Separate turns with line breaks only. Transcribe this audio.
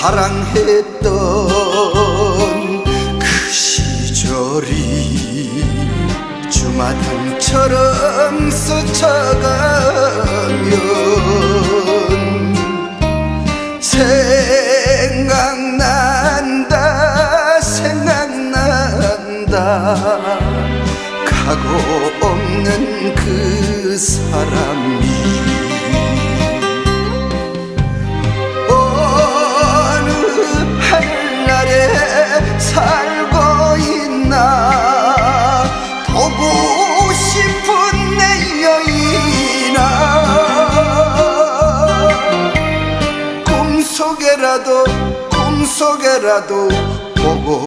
사랑했던 그 시절이 주마등처럼 스쳐가면 생각난다 생각난다 가고 없는 그 사람이 어느 하늘나라에 살고 있나 보고 싶은 내 여인아 꿈속에라도